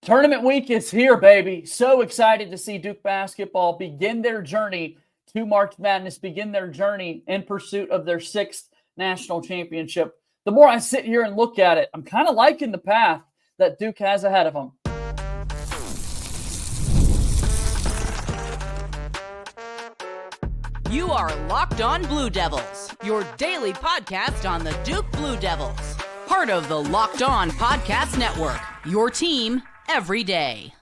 Tournament week is here, baby. So excited to see Duke basketball begin their journey to March Madness, begin their journey in pursuit of their 6th national championship. The more I sit here and look at it, I'm kind of liking the path that Duke has ahead of them. You are Locked On Blue Devils, your daily podcast on the Duke Blue Devils. Part of the Locked On Podcast Network, your team every day.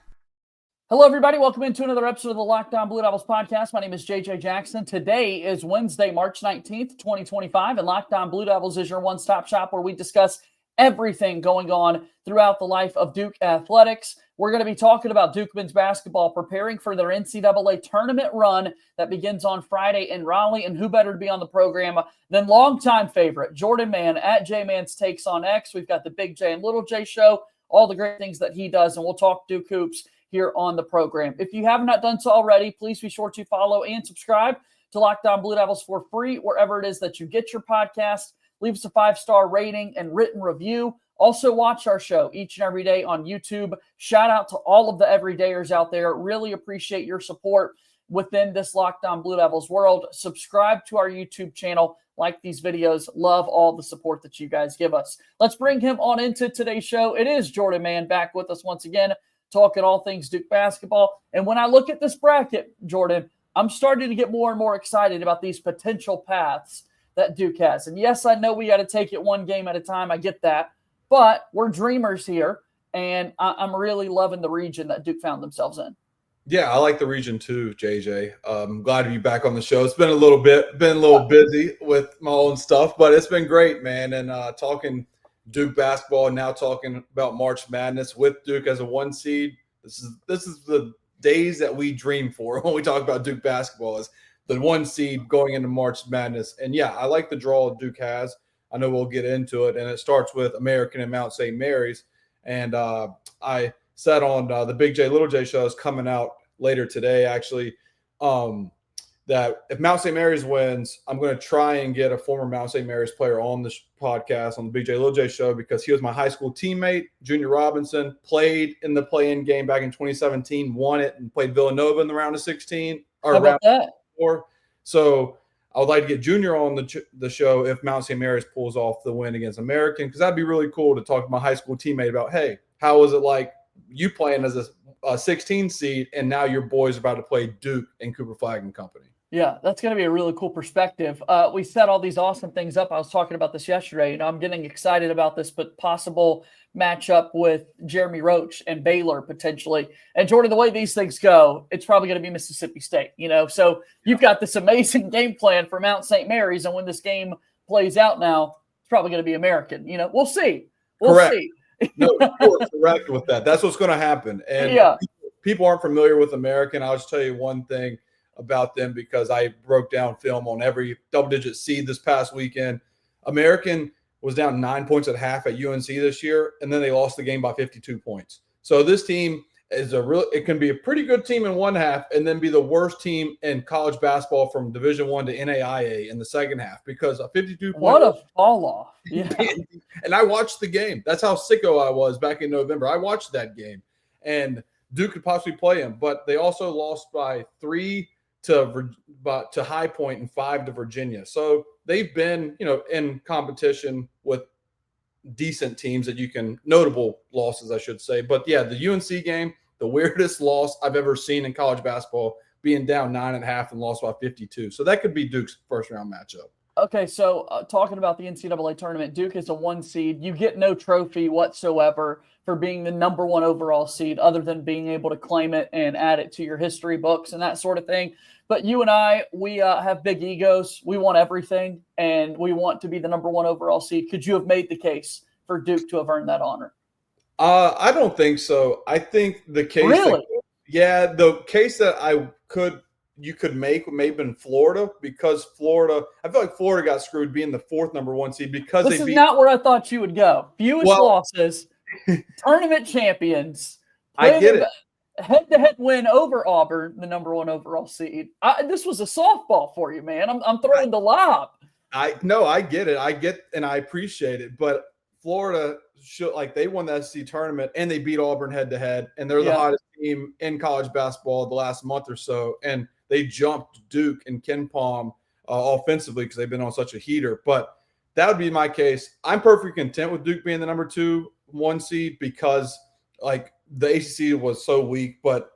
Hello, everybody. Welcome into another episode of the Locked On Blue Devils podcast. My name is JJ Jackson. Today is Wednesday, March 19th, 2025, and Locked On Blue Devils is your one-stop shop where we discuss everything going on throughout the life of Duke athletics. We're going to be talking about Duke men's basketball preparing for their NCAA Tournament run that begins on Friday in Raleigh, and who better to be on the program than longtime favorite Jordan Mann at JMan's Takes on X. We've got the Big J and Little J show, all the great things that he does, and we'll talk Duke hoops here on the program. If you have not done so already, please be sure to follow and subscribe to Locked On Blue Devils for free wherever it is that you get your podcast. Leave us a 5-star rating and written review. Also watch our show each and every day on YouTube. Shout out to all of the everydayers out there. Really appreciate your support within this Locked On Blue Devils world. Subscribe to our YouTube channel. Like these videos. Love all the support that you guys give us. Let's bring him on into today's show. It is Jordan Mann back with us once again, talking all things Duke basketball. And when I look at this bracket, Jordan, I'm starting to get more and more excited about these potential paths that Duke has. And yes, I know we got to take it one game at a time. I get that. But we're dreamers here, and I'm really loving the region that Duke found themselves in. Yeah, I like the region too, JJ. I'm glad to be back on the show. It's been a little busy with my own stuff, but it's been great, man. And talking Duke basketball, and now talking about March Madness with Duke as a 1 seed. This is the days that we dream for when we talk about Duke basketball, is the 1 seed going into March Madness. And yeah, I like the draw Duke has. I know we'll get into it, and it starts with American and Mount St. Mary's. And I said on the Big J, Little J show is coming out later today, actually, that if Mount St. Mary's wins, I'm going to try and get a former Mount St. Mary's player on this podcast, on the Big J, Little J show, because he was my high school teammate. Junior Robinson played in the play-in game back in 2017, won it, and played Villanova in the round of 16. Or How about that? 4. So I would like to get Junior on the show if Mount St. Mary's pulls off the win against American, because that'd be really cool to talk to my high school teammate about, hey, how was it like you playing as a 16 seed, and now your boys are about to play Duke and Cooper Flagg and company. Yeah, that's going to be a really cool perspective. We set all these awesome things up. I was talking about this yesterday. I'm getting excited about this, but possible matchup with Jeremy Roach and Baylor potentially. And Jordan, the way these things go, it's probably going to be Mississippi State, So you've got this amazing game plan for Mount St. Mary's, and when this game plays out now, it's probably going to be American. We'll see. We'll see. No, you're correct with that. That's what's going to happen. And yeah. People aren't familiar with American. I'll just tell you one thing about them, because I broke down film on every double-digit seed this past weekend. American was down 9 points at half at UNC this year, and then they lost the game by 52 points. So this team is it can be a pretty good team in one half and then be the worst team in college basketball from Division I to NAIA in the second half, because a 52-point. What a fall off. Yeah. And I watched the game. That's how sicko I was back in November. I watched that game, and Duke could possibly play him, but they also lost by 3 to High Point and 5 to Virginia. So they've been, in competition with decent teams notable losses, I should say. But yeah, the UNC game, the weirdest loss I've ever seen in college basketball, being down 9.5 and lost by 52. So that could be Duke's first round matchup. Okay, so talking about the NCAA tournament, Duke is a 1 seed. You get no trophy whatsoever for being the number 1 overall seed, other than being able to claim it and add it to your history books and that sort of thing. But you and I, we have big egos. We want everything, and we want to be the number 1 overall seed. Could you have made the case for Duke to have earned that honor? I don't think so. I think the case. Really? The case that you could make may have been Florida, because I feel like Florida got screwed being the 4th number 1 seed because this is not where I thought you would go. Fewest losses, tournament champions. I get it. Head-to-head win over Auburn, the number 1 overall seed. This was a softball for you, man. I'm throwing the lob. I get it. I appreciate it. But Florida they won the SEC tournament and they beat Auburn head to head, and they're the hottest team in college basketball the last month or so, and they jumped Duke and Ken Palm offensively because they've been on such a heater. But that would be my case. I'm perfectly content with Duke being the number 1 seed because the ACC was so weak, but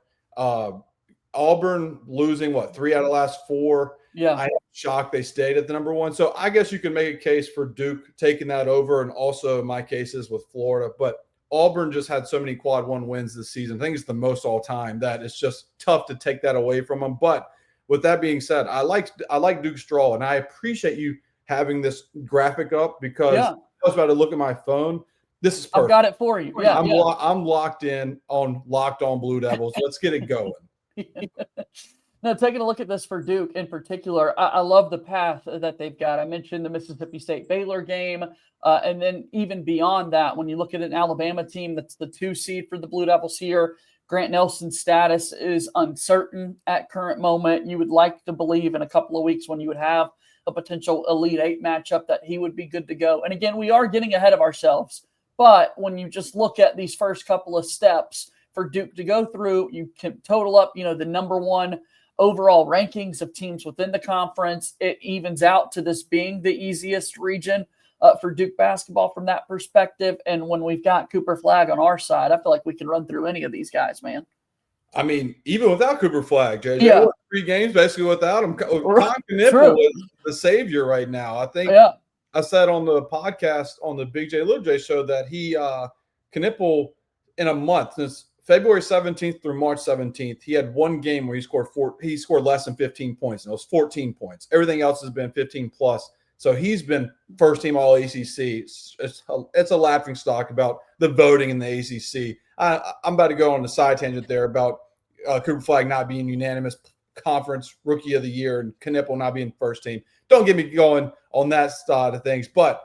Auburn losing 3 out of the last 4. Yeah, I'm shocked they stayed at the number 1. So I guess you can make a case for Duke taking that over, and also my cases with Florida. But Auburn just had so many quad 1 wins this season. I think it's the most all time that it's just tough to take that away from them. But with that being said, I like Duke's draw, and I appreciate you having this graphic up because I was about to look at my phone. This is perfect. I've got it for you. Yeah, I'm locked in on Locked On Blue Devils. Let's get it going. Now, taking a look at this for Duke in particular, I love the path that they've got. I mentioned the Mississippi State-Baylor game, and then even beyond that, when you look at an Alabama team that's the 2 seed for the Blue Devils here, Grant Nelson's status is uncertain at current moment. You would like to believe in a couple of weeks when you would have a potential Elite 8 matchup that he would be good to go. And again, we are getting ahead of ourselves, but when you just look at these first couple of steps for Duke to go through, you can total up, the number 1 overall rankings of teams within the conference. It evens out to this being the easiest region for Duke basketball from that perspective. And when we've got Cooper Flagg on our side, I feel like we can run through any of these guys, man. I mean, even without Cooper Flagg, JJ, 3 games basically without him. Knueppel is the savior right now. I think I said on the podcast on the Big J Little J show that Knueppel in a month since February 17th through March 17th, he had 1 game where he scored less than 15 points, and it was 14 points. Everything else has been 15 plus. So he's been first team all ACC. It's a laughing stock about the voting in the ACC. I'm about to go on a side tangent there about Cooper Flagg not being unanimous conference rookie of the year and Knueppel not being first team. Don't get me going on that side of things. But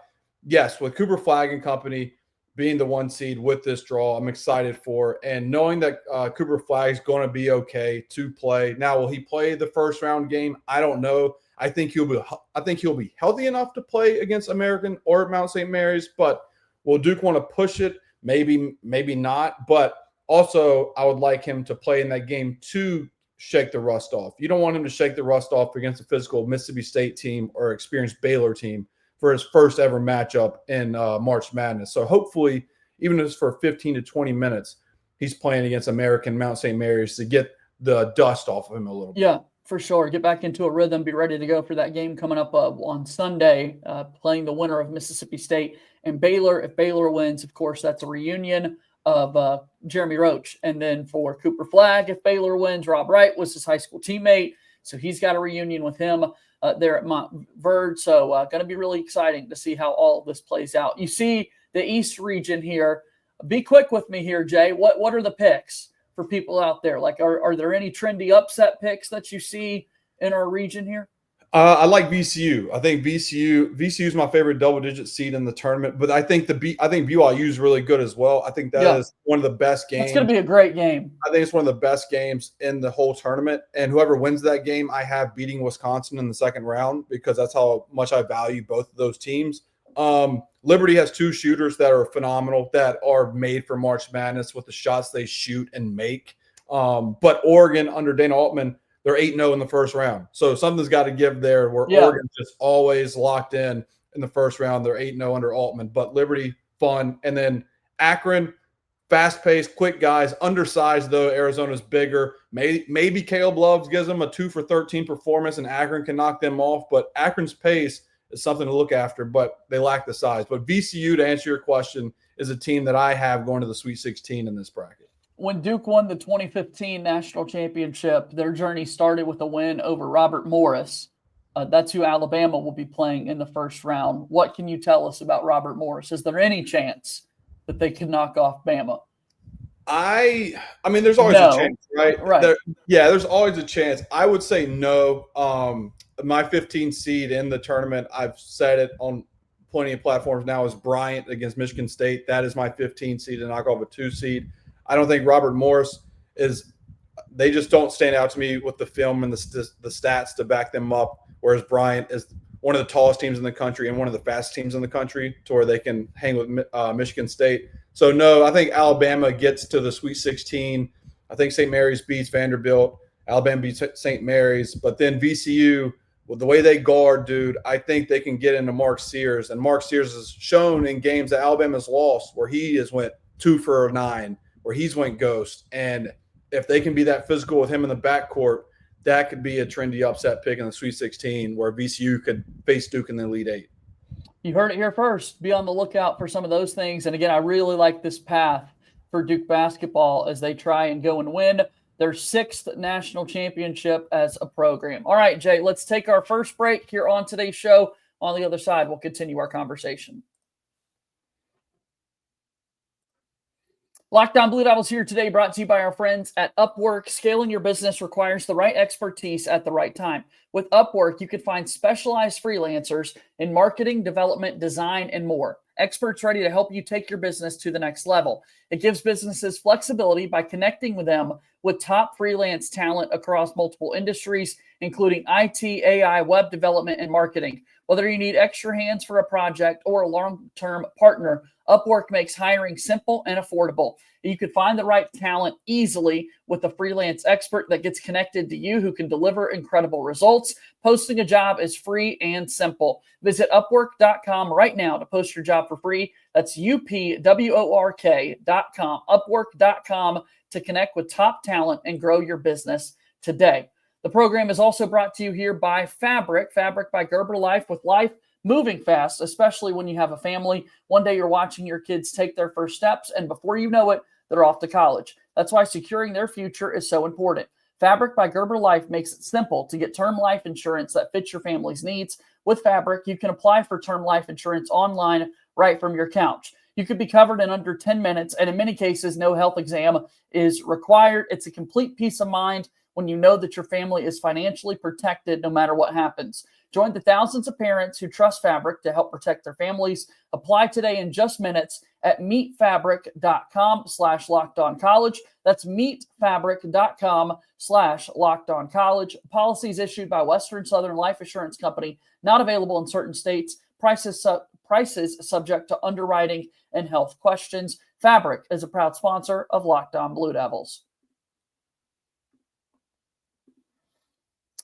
yes, with Cooper Flagg and company being the 1 seed with this draw, I'm excited for. And knowing that Cooper Flagg is going to be okay to play. Now, will he play the first round game? I don't know. I think he'll be healthy enough to play against American or Mount St. Mary's. But will Duke want to push it? Maybe not. But also, I would like him to play in that game to shake the rust off. You don't want him to shake the rust off against a physical Mississippi State team or experienced Baylor team for his first ever matchup in March Madness. So hopefully, even if it's for 15 to 20 minutes, he's playing against American Mount St. Mary's to get the dust off of him a little bit. Yeah, for sure. Get back into a rhythm, be ready to go for that game coming up on Sunday, playing the winner of Mississippi State and Baylor. If Baylor wins, of course, that's a reunion of Jeremy Roach. And then for Cooper Flagg, if Baylor wins, Rob Wright was his high school teammate, so he's got a reunion with him there at Montverde. So going to be really exciting to see how all of this plays out. You see the East region here. Be quick with me here, Jay. What are the picks for people out there? Like, are there any trendy upset picks that you see in our region here? I like VCU. I think VCU is my favorite double-digit seed in the tournament. But I think BYU is really good as well. I think that is one of the best games. It's going to be a great game. I think it's one of the best games in the whole tournament. And whoever wins that game, I have beating Wisconsin in the second round because that's how much I value both of those teams. Liberty has 2 shooters that are phenomenal, that are made for March Madness with the shots they shoot and make. But Oregon under Dana Altman, they're 8-0 in the first round. So something's got to give there where Oregon's just always locked in the first round. They're 8-0 under Altman. But Liberty, fun. And then Akron, fast-paced, quick guys, undersized though. Arizona's bigger. Maybe Caleb Love gives them a 2 for 13 performance and Akron can knock them off. But Akron's pace is something to look after, but they lack the size. But VCU, to answer your question, is a team that I have going to the Sweet 16 in this bracket. When Duke won the 2015 national championship, their journey started with a win over Robert Morris. That's who Alabama will be playing in the first round. What can you tell us about Robert Morris? Is there any chance that they could knock off Bama? I mean, there's always a chance, right? Right. There's always a chance. I would say no. My 15 seed in the tournament, I've said it on plenty of platforms now, is Bryant against Michigan State. That is my 15 seed to knock off a 2 seed. I don't think Robert Morris they just don't stand out to me with the film and the stats to back them up, whereas Bryant is one of the tallest teams in the country and one of the fastest teams in the country to where they can hang with Michigan State. So, no, I think Alabama gets to the Sweet 16. I think St. Mary's beats Vanderbilt. Alabama beats St. Mary's. But then VCU, with the way they guard, dude, I think they can get into Mark Sears. And Mark Sears has shown in games that Alabama's lost where he has went 2 for 9, where he's went ghost. And if they can be that physical with him in the backcourt, that could be a trendy upset pick in the Sweet 16 where VCU could face Duke in the Elite Eight. You heard it here first. Be on the lookout for some of those things. And again, I really like this path for Duke basketball as they try and go and win their 6th national championship as a program. All right, Jay, let's take our first break here on today's show. On the other side, we'll continue our conversation. Locked On Blue Devils here today, brought to you by our friends at Upwork. Scaling your business requires the right expertise at the right time. With Upwork, you can find specialized freelancers in marketing, development, design, and more. Experts ready to help you take your business to the next level. It gives businesses flexibility by connecting with them with top freelance talent across multiple industries, including IT, AI, web development, and marketing. Whether you need extra hands for a project or a long-term partner, Upwork makes hiring simple and affordable. You can find the right talent easily with a freelance expert that gets connected to you who can deliver incredible results. Posting a job is free and simple. Visit Upwork.com right now to post your job for free. That's UPWORK.com, Upwork.com to connect with top talent and grow your business today. The program is also brought to you here by Fabric by Gerber Life. With life moving fast, especially when you have a family, one day you're watching your kids take their first steps, and before you know it, they're off to college. That's why securing their future is so important. Fabric by Gerber Life makes it simple to get term life insurance that fits your family's needs. With Fabric, you can apply for term life insurance online right from your couch. You could be covered in under 10 minutes, and in many cases, no health exam is required. It's a complete peace of mind when you know that your family is financially protected no matter what happens. Join the thousands of parents who trust Fabric to help protect their families. Apply today in just minutes at meetfabric.com/lockedoncollege. That's meetfabric.com/lockedoncollege. Policies issued by Western Southern Life Assurance Company, not available in certain states. Prices subject to underwriting and health questions. Fabric is a proud sponsor of Locked On Blue Devils.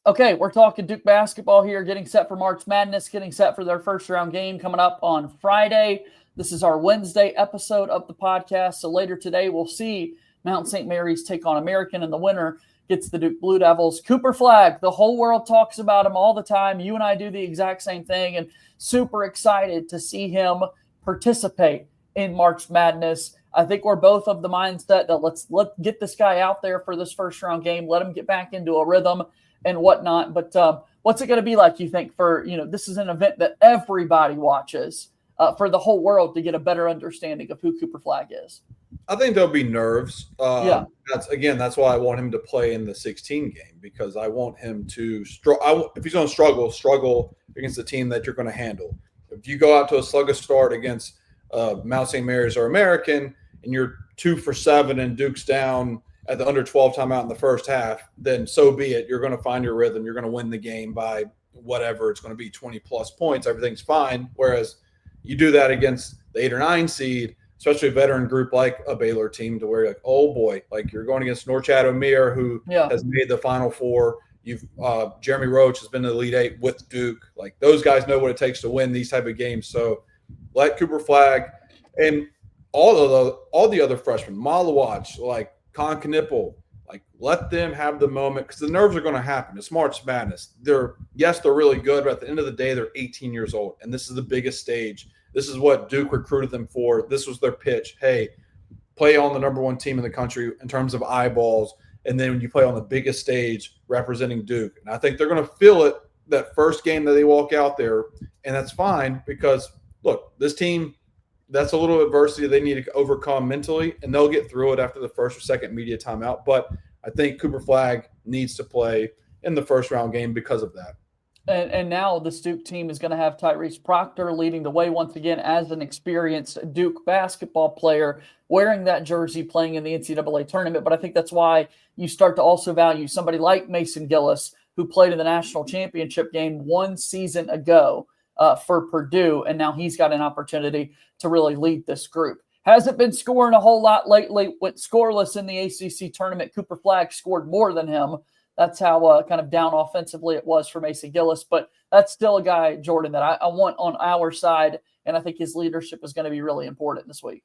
Okay, we're talking Duke basketball here, getting set for March Madness, getting set for their first round game coming up on Friday. This is our Wednesday episode of the podcast. So later today, we'll see Mount St. Mary's take on American, and the winner gets the Duke Blue Devils. Cooper Flagg, the whole world talks about him all the time. You and I do the exact same thing, and super excited to see him participate in March Madness. I think we're both of the mindset that let's get this guy out there for this first round game, let him get back into a rhythm and whatnot. But what's it going to be like, you think, for, this is an event that everybody watches, for the whole world to get a better understanding of who Cooper Flagg is? I think there'll be nerves. Yeah. That's why I want him to play in the 16 game, because I want him to if he's going to struggle against a team that you're going to handle. If you go out to a sluggish start against Mount St. Mary's or American and you're 2 for 7 and Duke's down at the under 12 timeout in the first half, then so be it. You're going to find your rhythm. You're going to win the game by whatever. It's going to be 20 plus points. Everything's fine. Whereas you do that against the 8 or 9 seed, especially a veteran group like a Baylor team, to where you're like, oh boy, like you're going against Norchad O'Meara, who has made the Final Four. You've Jeremy Roach has been in the Elite Eight with Duke. Like, those guys know what it takes to win these type of games. So let Cooper Flagg and all the other freshmen, Malawach, like Con Knueppel, like, let them have the moment, because the nerves are going to happen. It's March Madness. They're really good, but at the end of the day, they're 18 years old, and this is the biggest stage. This is what Duke recruited them for. This was their pitch. Hey, play on the number 1 team in the country in terms of eyeballs, and then when you play on the biggest stage representing Duke. And I think they're going to feel it that first game that they walk out there, and that's fine, because, look, this team, that's a little adversity they need to overcome mentally, and they'll get through it after the first or second media timeout. But I think Cooper Flagg needs to play in the first round game because of that. And now the Duke team is going to have Tyrese Proctor leading the way once again as an experienced Duke basketball player, wearing that jersey, playing in the NCAA tournament. But I think that's why you start to also value somebody like Mason Gillis, who played in the national championship game 1 season ago for Purdue, and now he's got an opportunity to really lead this group. Hasn't been scoring a whole lot lately. Went scoreless in the ACC tournament. Cooper Flagg scored more than him. That's how kind of down offensively it was for Mason Gillis. But that's still a guy, Jordan, that I want on our side, and I think his leadership is going to be really important this week.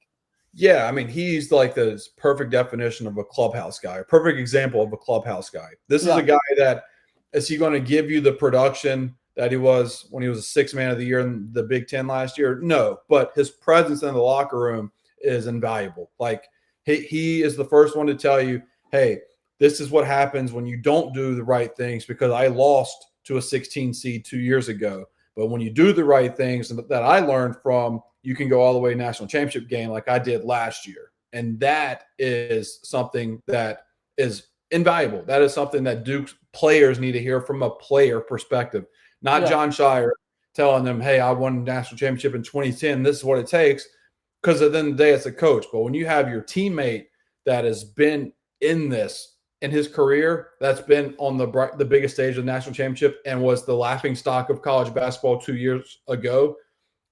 Yeah, I mean, he's like the perfect definition of a clubhouse guy, a perfect example of a clubhouse guy. This is a guy that, is he going to give you the production that he was when he was a sixth man of the year in the Big Ten last year? No, but his presence in the locker room is invaluable. Like he is the first one to tell you, hey, this is what happens when you don't do the right things, because I lost to a 16 seed 2 years ago. But when you do the right things that I learned from, you can go all the way to national championship game like I did last year. And that is something that is invaluable. That is something that Duke players need to hear from a player perspective, not Jon Scheyer telling them, hey, I won a national championship in 2010. This is what it takes. Because at the end of the day, it's a coach. But when you have your teammate that has been in this in his career, that's been on the biggest stage of the national championship and was the laughingstock of college basketball 2 years ago,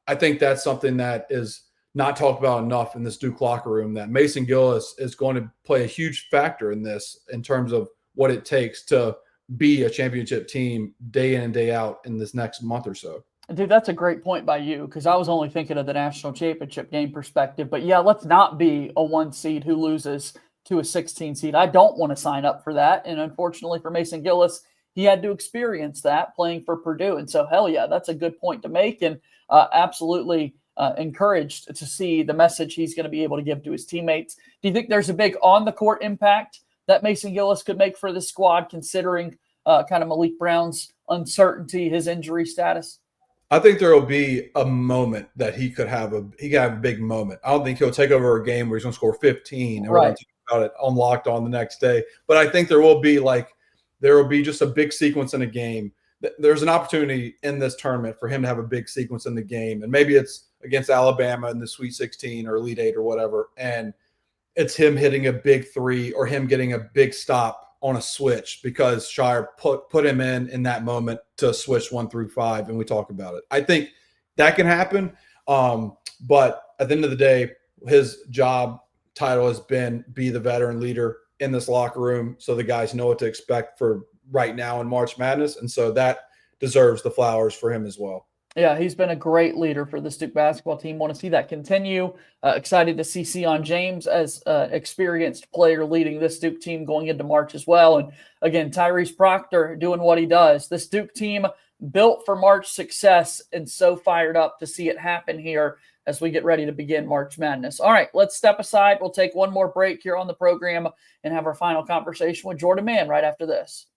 I think that's something that is not talked about enough in this Duke locker room, that Mason Gillis is going to play a huge factor in this in terms of what it takes to be a championship team day in and day out in this next month or so. Dude, that's a great point by you, because I was only thinking of the national championship game perspective. But yeah, let's not be a 1 seed who loses to a 16 seed. I don't want to sign up for that. And unfortunately for Mason Gillis, he had to experience that playing for Purdue. And so, hell yeah, that's a good point to make, and absolutely encouraged to see the message he's going to be able to give to his teammates. Do you think there's a big on-the-court impact that Mason Gillis could make for this squad, considering kind of Malik Brown's uncertainty, his injury status? I think there will be a moment that he could have a big moment. I don't think he'll take over a game where he's going to score 15 and we're going to talk about it on Locked On the next day. But I think there will be just a big sequence in a game. There's an opportunity in this tournament for him to have a big sequence in the game. And maybe it's against Alabama in the Sweet 16 or Elite 8 or whatever. And it's him hitting a big three or him getting a big stop on a switch because Scheyer put him in that moment to switch 1 through 5, and we talk about it. I think that can happen, but at the end of the day, his job title has been be the veteran leader in this locker room, so the guys know what to expect for right now in March Madness, and so that deserves the flowers for him as well. Yeah, he's been a great leader for the Duke basketball team. Want to see that continue. Excited to see Sion James as an experienced player leading this Duke team going into March as well. And again, Tyrese Proctor doing what he does. This Duke team built for March success, and so fired up to see it happen here as we get ready to begin March Madness. All right, let's step aside. We'll take one more break here on the program and have our final conversation with Jordan Mann right after this.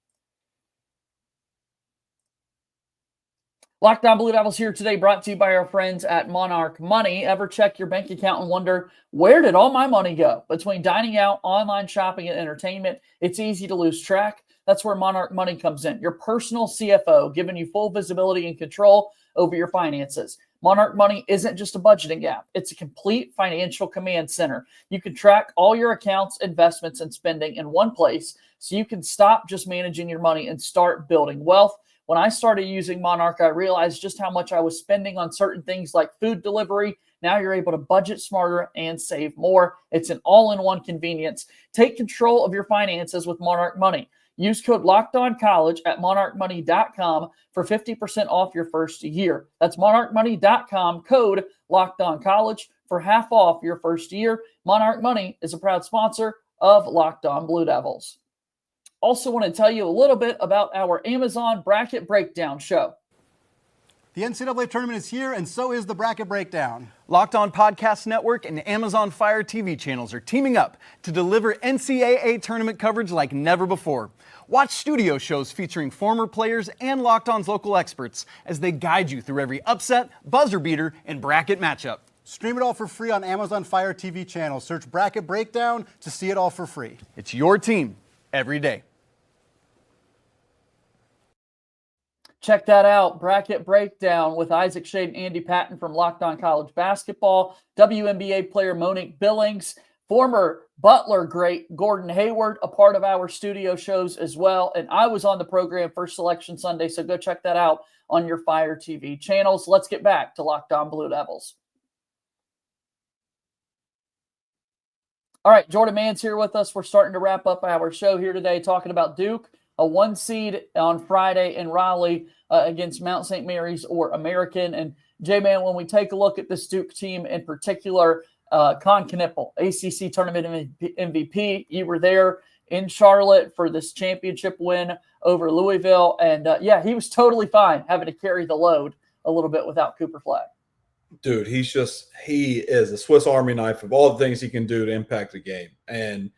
Locked On Blue Devils here today, brought to you by our friends at Monarch Money. Ever check your bank account and wonder, where did all my money go? Between dining out, online shopping, and entertainment, it's easy to lose track. That's where Monarch Money comes in, your personal CFO, giving you full visibility and control over your finances. Monarch Money isn't just a budgeting app. It's a complete financial command center. You can track all your accounts, investments, and spending in one place, so you can stop just managing your money and start building wealth. When I started using Monarch, I realized just how much I was spending on certain things like food delivery. Now you're able to budget smarter and save more. It's an all-in-one convenience. Take control of your finances with Monarch Money. Use code LOCKEDONCollege at monarchmoney.com for 50% off your first year. That's monarchmoney.com, code LOCKEDONCollege for half off your first year. Monarch Money is a proud sponsor of Locked On Blue Devils. Also want to tell you a little bit about our Amazon Bracket Breakdown show. The NCAA Tournament is here, and so is the Bracket Breakdown. Locked On Podcast Network and Amazon Fire TV channels are teaming up to deliver NCAA Tournament coverage like never before. Watch studio shows featuring former players and Locked On's local experts as they guide you through every upset, buzzer beater, and bracket matchup. Stream it all for free on Amazon Fire TV channel. Search Bracket Breakdown to see it all for free. It's your team every day. Check that out, Bracket Breakdown with Isaac Shade and Andy Patton from Locked On College Basketball, WNBA player Monique Billings, Former Butler great Gordon Hayward, a part of our studio shows as well. And I was on the program for Selection Sunday, so go check that out on your Fire TV channels. Let's get back to Locked On Blue Devils. All right, Jordan Mann's here with us. We're starting to wrap up our show here today, talking about Duke, a 1 seed on Friday in Raleigh against Mount St. Mary's or American. And J-Man, when we take a look at this Duke team in particular, Con Knueppel, ACC Tournament MVP. You were there in Charlotte for this championship win over Louisville. And, he was totally fine having to carry the load a little bit without Cooper Flagg. Dude, he is a Swiss Army knife of all the things he can do to impact the game. And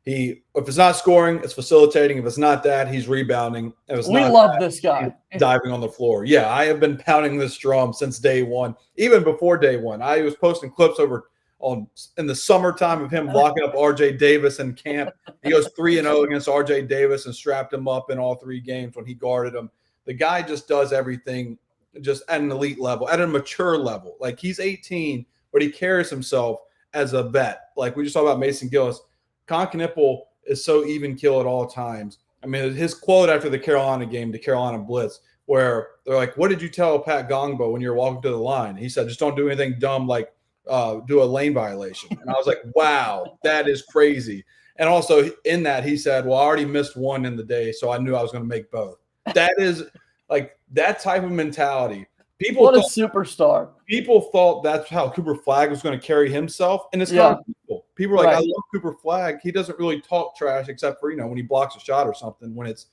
if it's not scoring, it's facilitating. If it's not that, he's rebounding. We love this guy. Diving on the floor. Yeah, I have been pounding this drum since day one, even before day one. I was posting clips in the summertime of him blocking up RJ Davis in camp. He goes 3-0 against RJ Davis and strapped him up in all 3 games when he guarded him. The guy just does everything just at an elite level, at a mature level. Like, he's 18, but he carries himself as a vet. Like we just talked about Mason Gillis. Con Knueppel is so even keel at all times. I mean, his quote after the Carolina game, the Carolina Blitz, where they're like, "What did you tell Pat Gongbo when you're walking to the line?" He said, "Just don't do anything dumb like do a lane violation." And I was like, wow, that is crazy. And also in that, he said, "Well, I already missed one in the day, so I knew I was going to make both." That is like that type of mentality. What a superstar. People thought that's how Cooper Flagg was going to carry himself. And it's not people. People are like, "I love Cooper Flagg. He doesn't really talk trash except for, when he blocks a shot or something when it's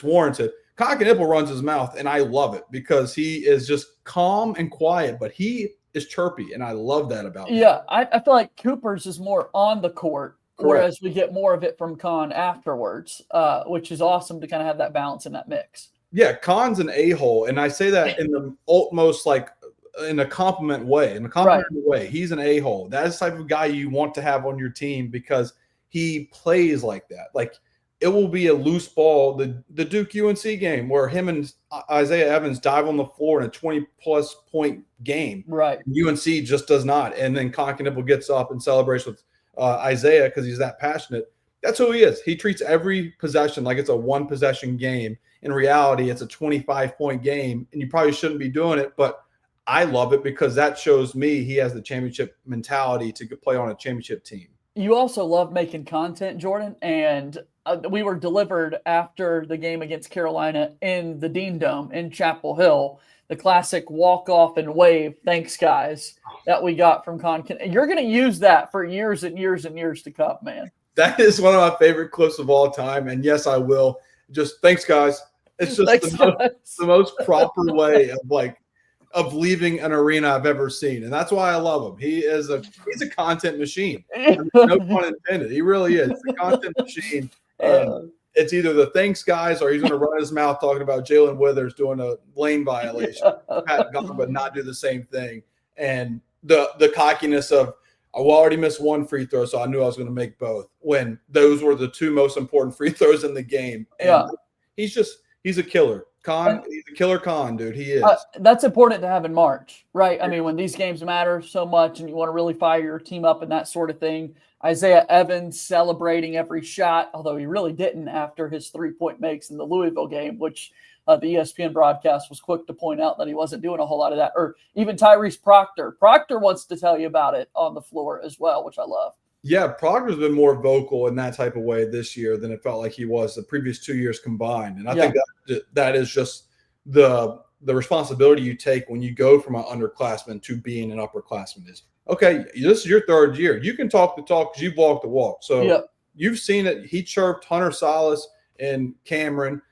warranted." Con Knueppel runs his mouth, and I love it because he is just calm and quiet, but he is chirpy, and I love that about him. Yeah, I feel like Cooper's is more on the court, whereas we get more of it from Con afterwards, which is awesome to kind of have that balance in that mix. Yeah, Con's an a-hole, and I say that in the utmost, like, in a compliment way. In a complimentary way, he's an a-hole. That is the type of guy you want to have on your team because he plays like that. Like, it will be a loose ball, the Duke UNC game where him and Isaiah Evans dive on the floor in a 20-plus point game. Right. UNC just does not. And then Con Knueppel gets up and celebrates with Isaiah because he's that passionate. That's who he is. He treats every possession like it's a one-possession game. In reality, it's a 25-point game, and you probably shouldn't be doing it, but I love it because that shows me he has the championship mentality to play on a championship team. You also love making content, Jordan, and we were delivered after the game against Carolina in the Dean Dome in Chapel Hill, the classic walk-off and wave, "Thanks, guys," that we got from Con. You're going to use that for years and years and years to come, man. That is one of my favorite clips of all time, and yes, I will. Just "Thanks, guys." It's just the most proper way of leaving an arena I've ever seen, and that's why I love him. He's a content machine. I mean, no pun intended. He really is a content machine. And it's either the "Thanks, guys," or he's going to run his mouth talking about Jalen Withers doing a lane violation, Pat Gongbo, but not do the same thing, and the cockiness of, "I already missed one free throw, so I knew I was going to make both," when those were the 2 most important free throws in the game. And he's a killer. He's a killer Con, dude. He is. That's important to have in March, right? I mean, when these games matter so much and you want to really fire your team up and that sort of thing. Isaiah Evans celebrating every shot, although he really didn't after his 3-point makes in the Louisville game, which the ESPN broadcast was quick to point out that he wasn't doing a whole lot of that. Or even Tyrese Proctor. Proctor wants to tell you about it on the floor as well, which I love. Yeah, Proctor's been more vocal in that type of way this year than it felt like he was the previous 2 years combined. And I think that is just the responsibility you take when you go from an underclassman to being an upperclassman is, okay, this is your 3rd year. You can talk the talk because you've walked the walk. So you've seen it. He chirped Hunter Salas and Cameron.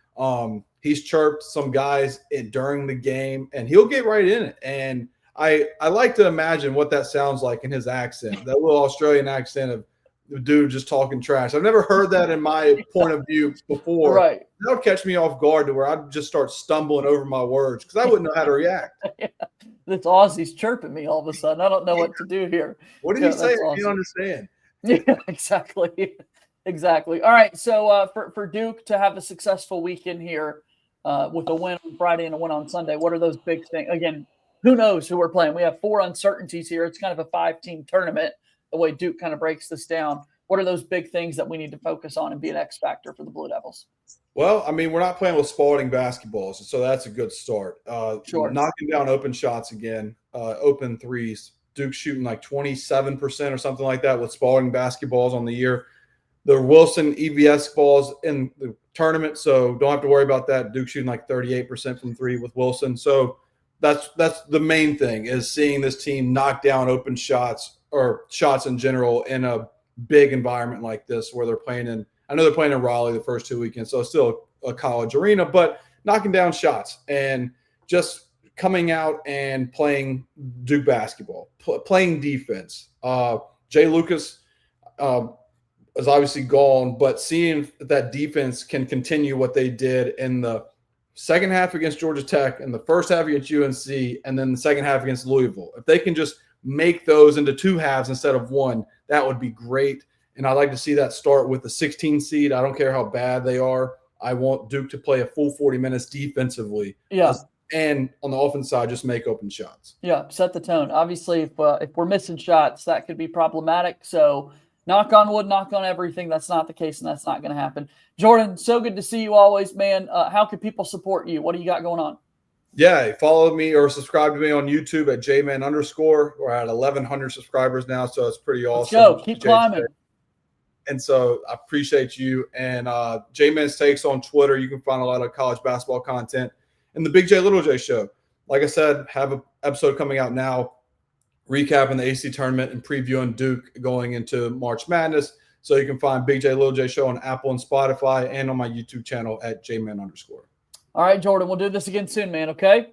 He's chirped some guys during the game, and he'll get right in it. And I like to imagine what that sounds like in his accent, that little Australian accent of the dude just talking trash. I've never heard that in my point of view before. Right. That would catch me off guard to where I'd just start stumbling over my words because I wouldn't know how to react. This Aussie's chirping me all of a sudden. I don't know what to do here. What did he say? Awesome. I don't understand. Yeah, exactly. Exactly. All right. So for Duke to have a successful weekend here with a win on Friday and a win on Sunday, what are those big things? Again, who knows who we're playing? We have 4 uncertainties here. It's kind of a 5-team tournament. the way Duke kind of breaks this down, what are those big things that we need to focus on and be an X factor for the Blue Devils? Well, I mean, we're not playing with Spalding basketballs, so that's a good start. Sure. Knocking down open shots again, open threes. Duke's shooting like 27% or something like that with Spalding basketballs on the year. The Wilson EVS balls in the tournament, so don't have to worry about that. Duke's shooting like 38% from three with Wilson. So that's the main thing, is seeing this team knock down open shots or shots in general in a big environment like this where they're playing in. I know they're playing in Raleigh the first 2 weekends, so it's still a college arena, but knocking down shots and just coming out and playing Duke basketball, playing defense. Jay Lucas is obviously gone, but seeing that defense can continue what they did in the second half against Georgia Tech and the first half against UNC and then the second half against Louisville, if they can just make those into two halves instead of one, that would be great. And I'd like to see that start with the 16 seed. I don't care how bad they are. I want Duke to play a full 40 minutes defensively. Yeah. And on the offense side, just make open shots. Yeah, set the tone. Obviously, if we're missing shots, that could be problematic. So knock on wood, knock on everything. That's not the case, and that's not going to happen. Jordan, so good to see you always, man. How can people support you? What do you got going on? Yeah, follow me or subscribe to me on YouTube at jman_. We're at 1,100 subscribers now, so it's pretty awesome. Let's go. Keep climbing. And so I appreciate you. And J-Man's Takes on Twitter. You can find a lot of college basketball content. And the Big J, Little J show. Like I said, have an episode coming out now recapping the AC tournament and previewing Duke going into March Madness. So you can find Big J, Little J show on Apple and Spotify and on my YouTube channel at jman_. All right, Jordan, we'll do this again soon, man, okay?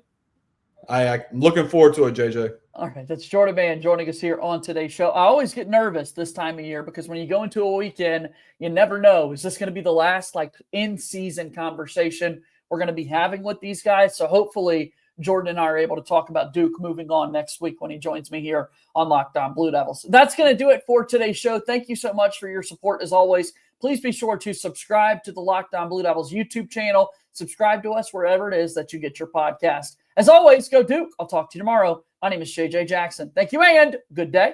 I'm looking forward to it, JJ. All right, that's Jordan Mann joining us here on today's show. I always get nervous this time of year because when you go into a weekend, you never know. Is this going to be the last in-season conversation we're going to be having with these guys? So hopefully Jordan and I are able to talk about Duke moving on next week when he joins me here on Locked On Blue Devils. That's going to do it for today's show. Thank you so much for your support as always. Please be sure to subscribe to the Locked On Blue Devils YouTube channel. Subscribe to us wherever it is that you get your podcast. As always, go Duke. I'll talk to you tomorrow. My name is JJ Jackson. Thank you and good day.